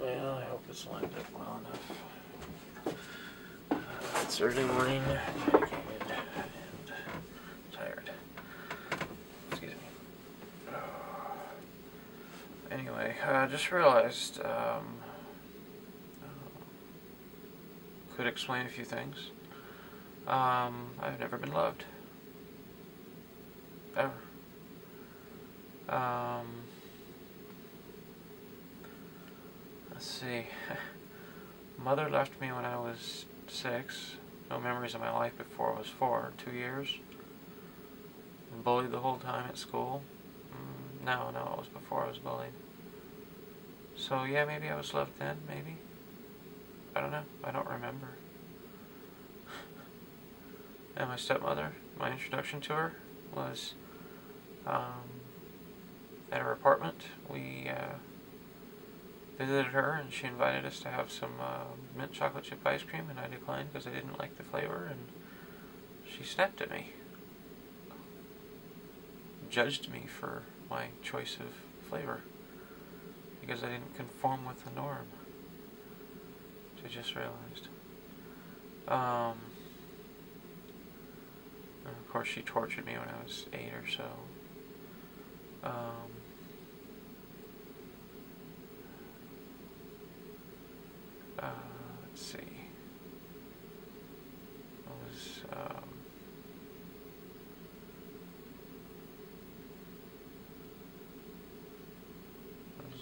Well, I hope it's lined up well enough. It's early morning, dedicated, and tired. Excuse me. Anyway, I just realized, could explain a few things. I've never been loved. Ever. Let's see. Mother left me when I was 6. No memories of my life before I was 4. 2 years. Been bullied the whole time at school. No, it was before I was bullied. So yeah, maybe I was loved then, maybe. I don't know. I don't remember. And my stepmother, my introduction to her was at her apartment. We visited her, and she invited us to have some mint chocolate chip ice cream, and I declined because I didn't like the flavor, and she snapped at me. Judged me for my choice of flavor because I didn't conform with the norm. I just realized. And of course she tortured me when I was 8 or so. Let's see. It was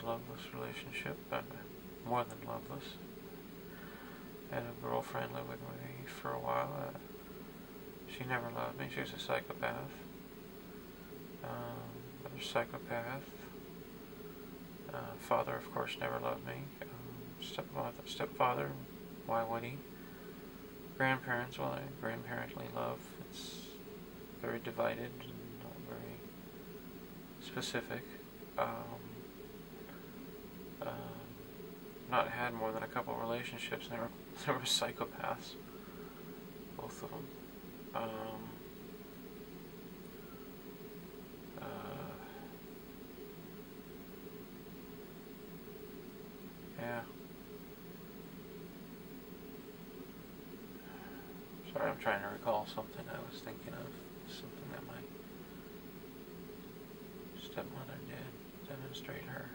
a loveless relationship, but more than loveless. I had a girlfriend live with me for a while. She never loved me. She was a psychopath. Another psychopath. Father, of course, never loved me. Stepfather, why would he? Grandparents, well, grandparently love. It's very divided and not very specific. Not had more than a couple relationships, and they were psychopaths, both of them. Yeah. Sorry, I'm trying to recall something I was thinking of. Something that my stepmother did demonstrate her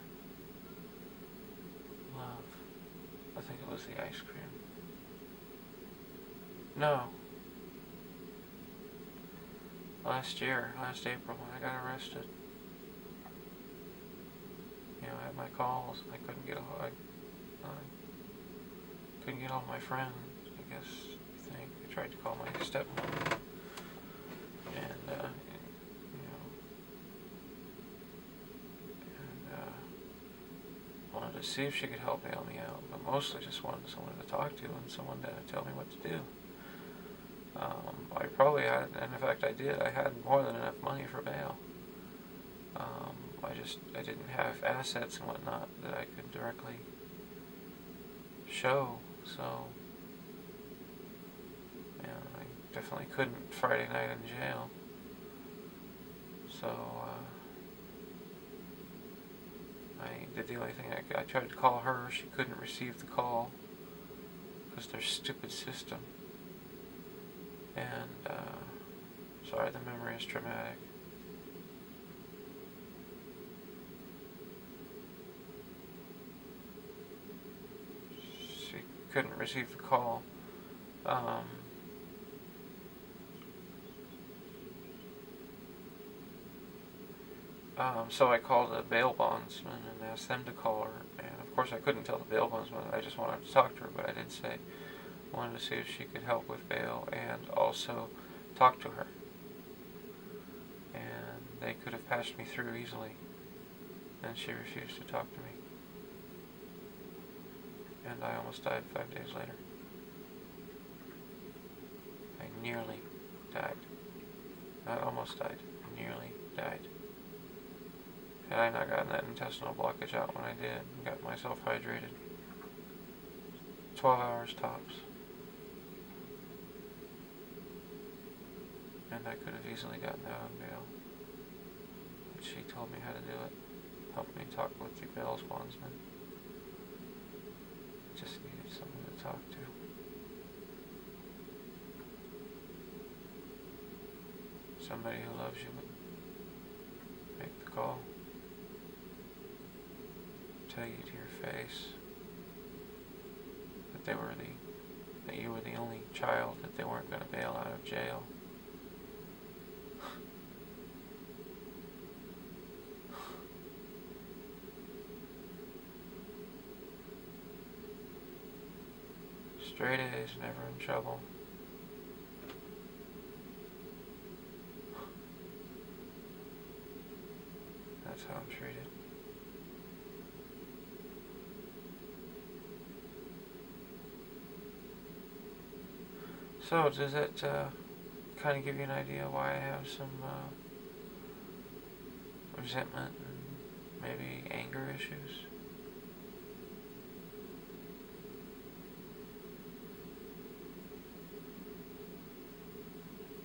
love. I think it was the ice cream. No. Last April, when I got arrested. You know, I had my calls. I couldn't get all my friends, I guess. I tried to call my stepmother, and wanted to see if she could help bail me out, but mostly just wanted someone to talk to and someone to tell me what to do. I probably had, and in fact I did, I had more than enough money for bail. I didn't have assets and whatnot that I could directly show, so yeah, I definitely couldn't Friday night in jail. So I did the only thing I tried to call her. She couldn't receive the call because their stupid system. And sorry, the memory is traumatic. She couldn't receive the call. So I called the bail bondsman and asked them to call her, and of course I couldn't tell the bail bondsman I just wanted to talk to her, but I did say I wanted to see if she could help with bail and also talk to her. And they could have patched me through easily, and she refused to talk to me. And I almost died 5 days later. I nearly died. Not almost died, I nearly died. Had I not gotten that intestinal blockage out when I did, and got myself hydrated, 12 hours tops. And I could have easily gotten out on bail. But she told me how to do it. Helped me talk with the bail bondsman. somebody who loves you would make the call, tell you to your face that that you were the only child that they weren't going to bail out of jail. Straight A's, never in trouble. That's how I'm treated. So, does that kind of give you an idea why I have some resentment and maybe anger issues?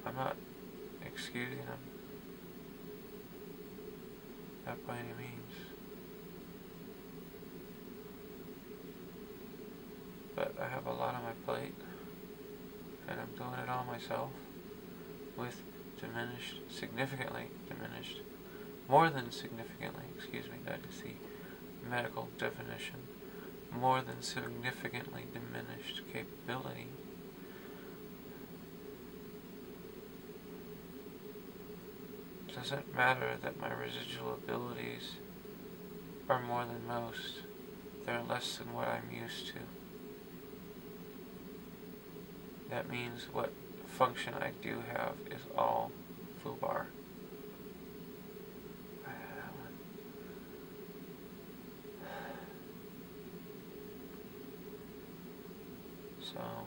I'm not excusing them, not by any means, but I have a lot on my plate, and I'm doing it all myself, with significantly diminished, more than significantly, excuse me, that is the medical definition, more than significantly diminished capability. It doesn't matter that my residual abilities are more than most. They're less than what I'm used to. That means what function I do have is all foobar. So,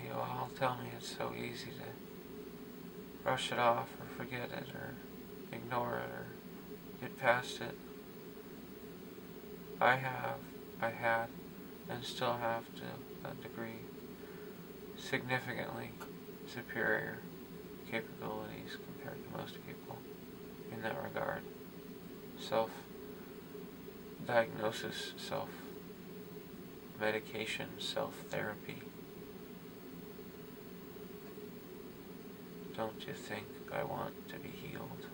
you all tell me it's so easy to brush it off or forget it or ignore it or get past it. I had, and still have to a degree, significantly superior capabilities compared to most people in that regard. Self-diagnosis, self-medication, self-therapy. Don't you think I want to be healed?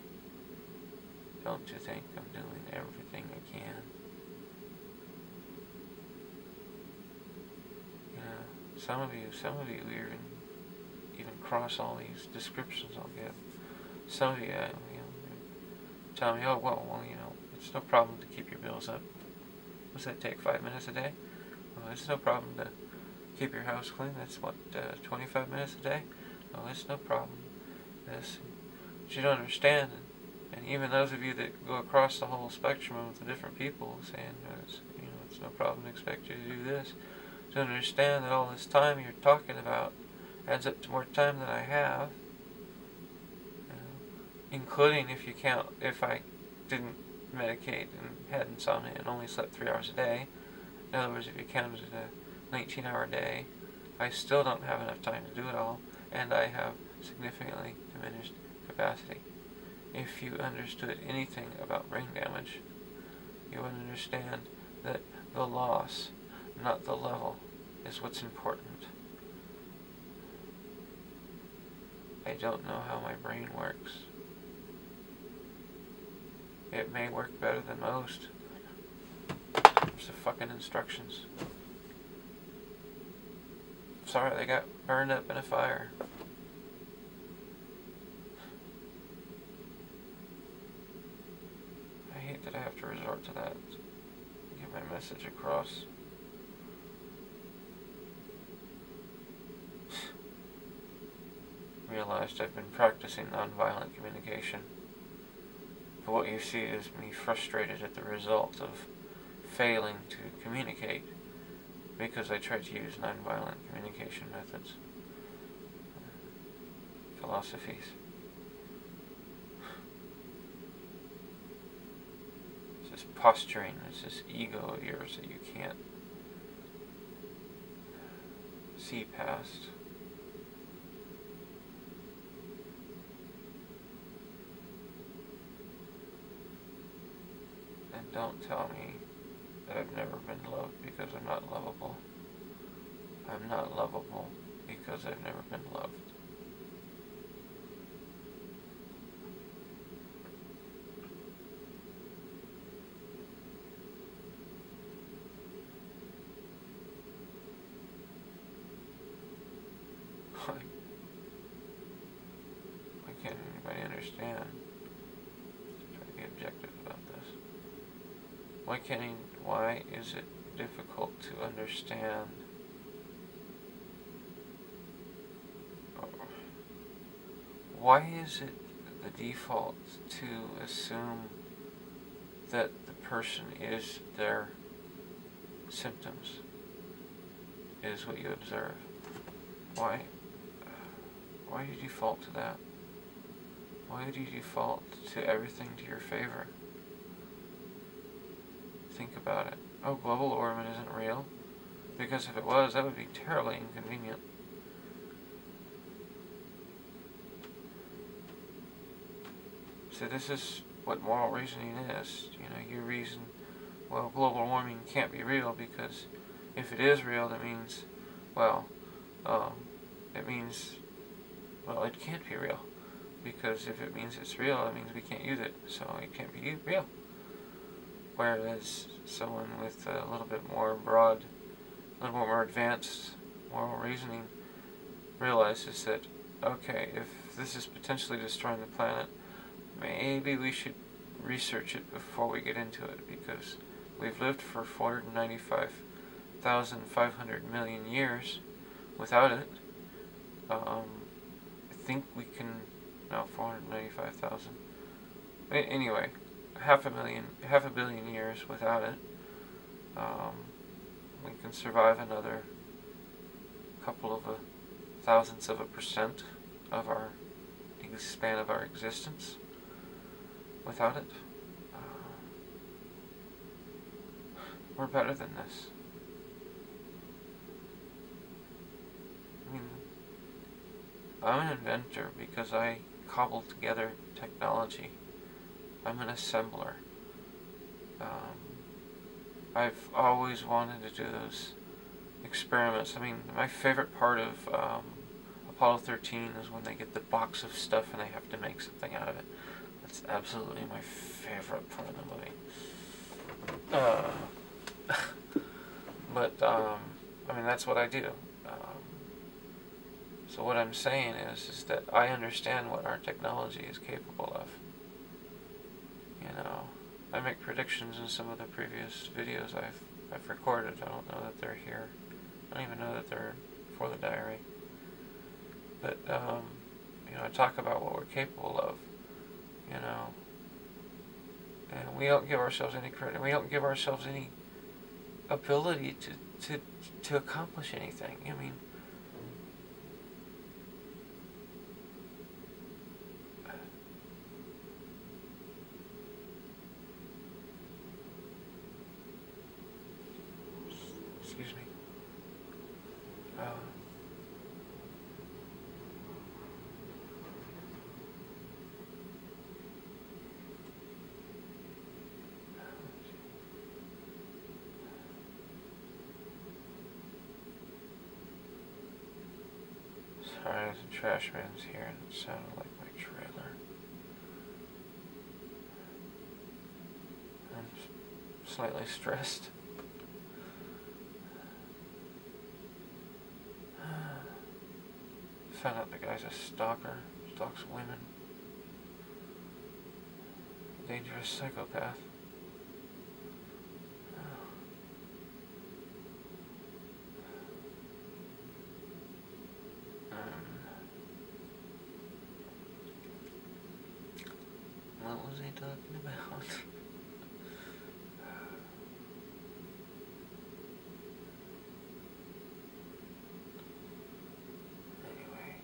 Don't you think I'm doing everything I can? Some of you even cross all these descriptions I'll give. Some of you, tell me, oh, well, it's no problem to keep your bills up. Does that take 5 minutes a day? Well, it's no problem to keep your house clean. That's what, 25 minutes a day? Oh, it's no problem. This, but you don't understand, and even those of you that go across the whole spectrum of the different people saying, it's no problem to expect you to do this. To understand that all this time you're talking about adds up to more time than I have, including if I didn't medicate and had insomnia and only slept 3 hours a day. In other words, if you counted a 19-hour day, I still don't have enough time to do it all, and I have significantly diminished capacity. If you understood anything about brain damage, you would understand that the loss, not the level, is what's important. I don't know how my brain works. It may work better than most. It's the fucking instructions. Sorry, they got burned up in a fire. I hate that I have to resort to that to get my message across. Realized I've been practicing nonviolent communication. But what you see is me frustrated at the result of failing to communicate because I tried to use nonviolent communication methods, philosophies. It's this posturing, it's this ego of yours that you can't see past. And don't tell me that I've never been loved, because I'm not lovable. I'm not lovable because I've never been loved. Why can't anybody understand? Try to be objective about this. Why is it difficult to understand? Why is it the default to assume that the person is their symptoms, is what you observe? Why do you default to that? Why do you default to everything to your favor? Think about it. Oh, global warming isn't real? Because if it was, that would be terribly inconvenient. So this is what moral reasoning is. You know, you reason, well, global warming can't be real because if it is real, that means, well, it can't be real. Because if it means it's real, it means we can't use it, so it can't be real. Whereas someone with a little bit more broad, a little more advanced moral reasoning realizes that, okay, if this is potentially destroying the planet, maybe we should research it before we get into it, because we've lived for 495,500 million years without it. I think we can, no, 495,000. Anyway, half a billion years without it. We can survive another couple of thousandths of a percent of our span of our existence without it. We're better than this. I mean, I'm an inventor because I cobble together technology. I'm an assembler. I've always wanted to do those experiments. I mean, my favorite part of Apollo 13 is when they get the box of stuff and they have to make something out of it. That's absolutely my favorite part of the movie. I mean, that's what I do. So what I'm saying is that I understand what our technology is capable of. You know, I make predictions in some of the previous videos I've recorded. I don't know that they're here. I don't even know that they're for the diary. But you know, I talk about what we're capable of. You know, and we don't give ourselves any credit. We don't give ourselves any ability to accomplish anything. I mean, excuse me. Sorry, the trash man's here and it sounded like my trailer. I'm slightly stressed. Found out the guy's a stalker, stalks women. Dangerous psychopath. What was he talking about? Anyway.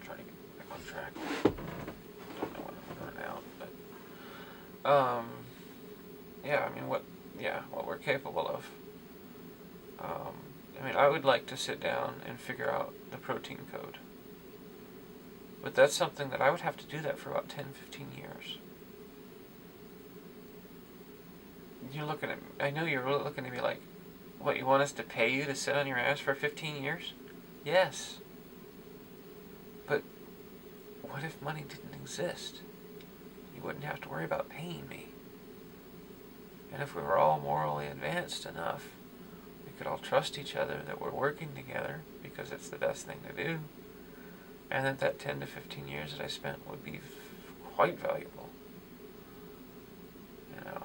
Trying to get back on track. Don't know when I'm gonna run out, but yeah, I mean what we're capable of. I mean, I would like to sit down and figure out the protein code. But that's something that I would have to do that for about 10-15 years. You're looking at me, I know you're looking at me like, What, you want us to pay you to sit on your ass for 15 years? Yes. But what if money didn't exist? You wouldn't have to worry about paying me. And if we were all morally advanced enough, we could all trust each other that we're working together because it's the best thing to do, and that 10 to 15 years that I spent would be quite valuable. You know,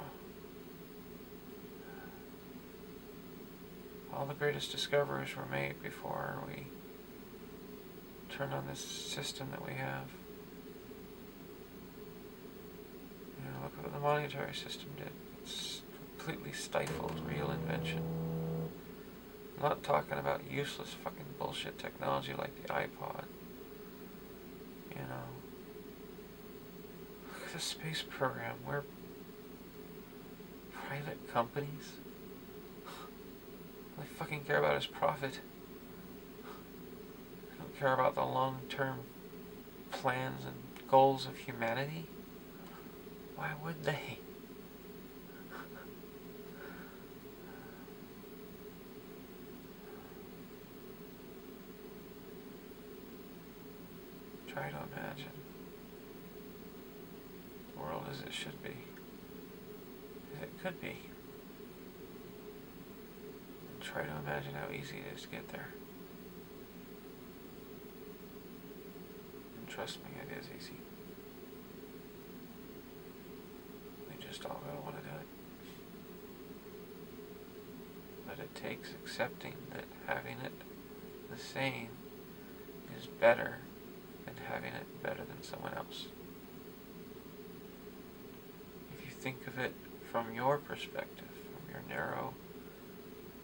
all the greatest discoveries were made before we turned on this system that we have. You know, look at what the monetary system did. It's completely stifled real invention. I'm not talking about useless fucking bullshit technology like the iPod. You know, look at the space program. We're private companies. All they fucking care about is profit. They don't care about the long-term plans and goals of humanity. Why would they? Try to imagine the world as it should be, as it could be, and try to imagine how easy it is to get there. And trust me, it is easy. We just all gotta want to do it. But it takes accepting that having it the same is better than having it better than someone else. If you think of it from your perspective, from your narrow,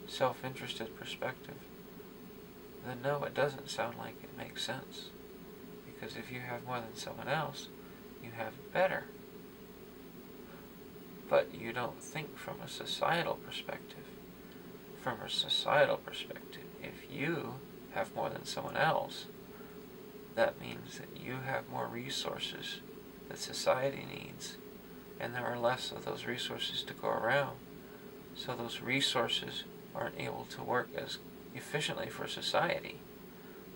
self-interested perspective, then no, it doesn't sound like it makes sense. Because if you have more than someone else, you have better. But you don't think from a societal perspective. From a societal perspective, if you have more than someone else, that means that you have more resources that society needs, and there are less of those resources to go around. So those resources aren't able to work as efficiently for society.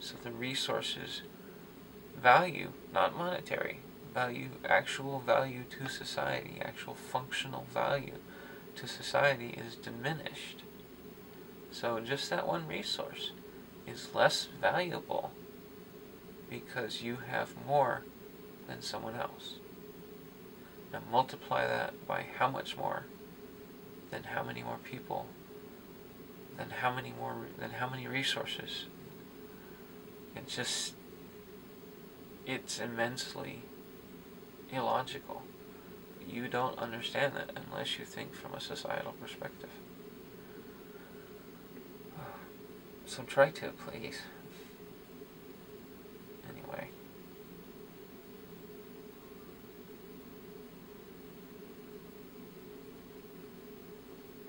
So the resources value, not monetary, value, actual value to society, actual functional value to society is diminished. So just that one resource is less valuable because you have more than someone else. Now multiply that by how much more, then how many more people, then how many resources. It's immensely illogical. You don't understand that unless you think from a societal perspective. So try to, please. Anyway.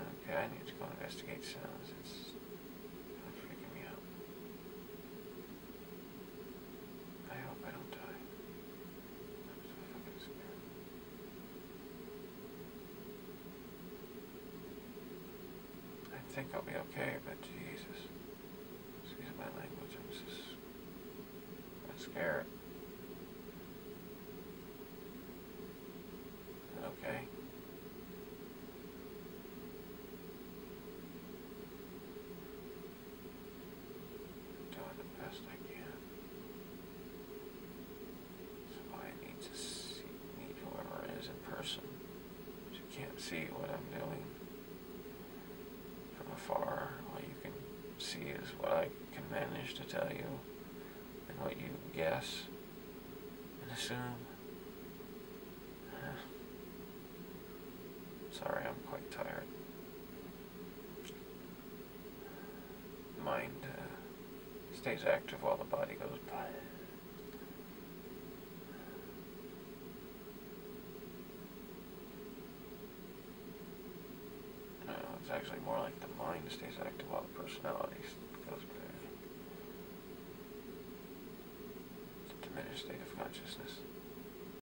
Okay, I need to go investigate sounds. It's freaking me out. I hope I don't die. I'm so fucking scared. I think I'll be okay, but Jesus. Excuse my language, I'm scared. Is that okay? Doing the best I can. So I need to meet whoever it is in person. You can't see what I'm doing from afar. All you can see is what I can manage to tell you and what you guess and assume. Sorry, I'm quite tired. Mind stays active while the body goes by. No, it's actually more like the mind stays active while the personality goes by. It's a diminished state of consciousness.